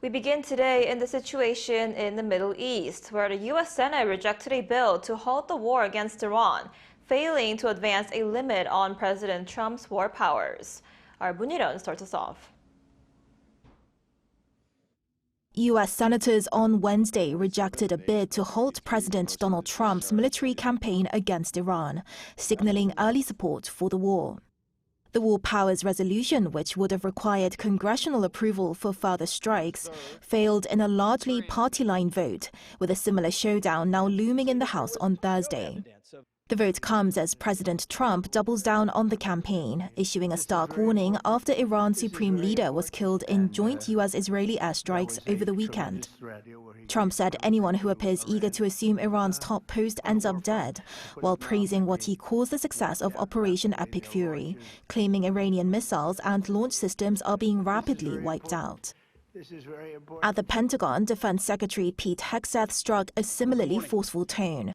We begin today in the situation in the Middle East, where the U.S. Senate rejected a bill to halt the war against Iran, failing to advance a limit on President Trump's war powers. Our Moon Hye-ryeon starts us off. U.S. senators on Wednesday rejected a bid to halt President Donald Trump's military campaign against Iran, signaling early support for the war. The war powers resolution, which would have required congressional approval for further strikes, failed in a largely party-line vote, with a similar showdown now looming in the House on Thursday. The vote comes as President Trump doubles down on the campaign, issuing a stark warning after Iran's supreme leader was killed in joint U.S. Israeli airstrikes over the weekend. Trump said anyone who appears eager to assume Iran's top post ends up dead, while praising what he calls the success of Operation Epic Fury, claiming Iranian missiles and launch systems are being rapidly wiped out. At the Pentagon, Defense Secretary Pete Hegseth struck a similarly forceful tone.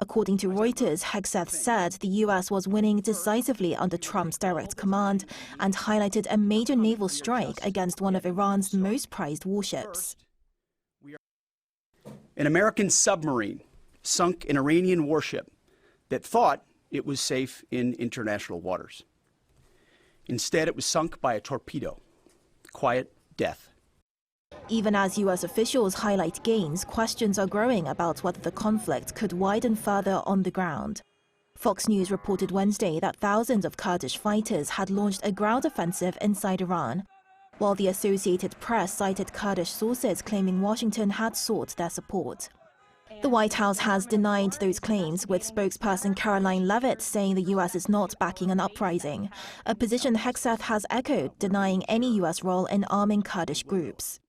According to Reuters, Hegseth said the U.S. was winning decisively under Trump's direct command and highlighted a major naval strike against one of Iran's most prized warships. An American submarine sunk an Iranian warship that thought it was safe in international waters. Instead, it was sunk by a torpedo. Quiet death. Even as U.S. officials highlight gains, questions are growing about whether the conflict could widen further on the ground. Fox News reported Wednesday that thousands of Kurdish fighters had launched a ground offensive inside Iran, while the Associated Press cited Kurdish sources claiming Washington had sought their support. The White House has denied those claims, with spokesperson Caroline Leavitt saying the U.S. is not backing an uprising, a position Hegseth has echoed, denying any U.S. role in arming Kurdish groups.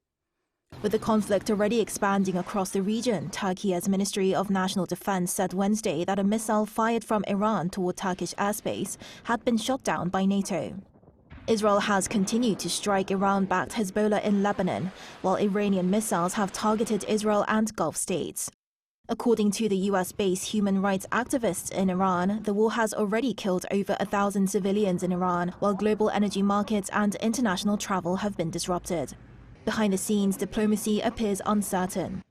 With the conflict already expanding across the region, Turkey's Ministry of National Defense said Wednesday that a missile fired from Iran toward Turkish airspace had been shot down by NATO. Israel has continued to strike Iran-backed Hezbollah in Lebanon, while Iranian missiles have targeted Israel and Gulf states. According to the U.S.-based human rights activists in Iran, the war has already killed over 1,000 civilians in Iran, while global energy markets and international travel have been disrupted. Behind the scenes, diplomacy appears uncertain.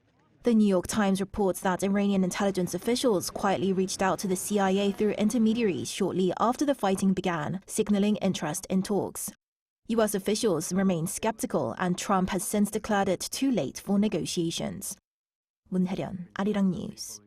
The New York Times reports that Iranian intelligence officials quietly reached out to the CIA through intermediaries shortly after the fighting began, signaling interest in talks. U.S. officials remain skeptical, and Trump has since declared it too late for negotiations. Moon Hye-ryeon, Arirang News.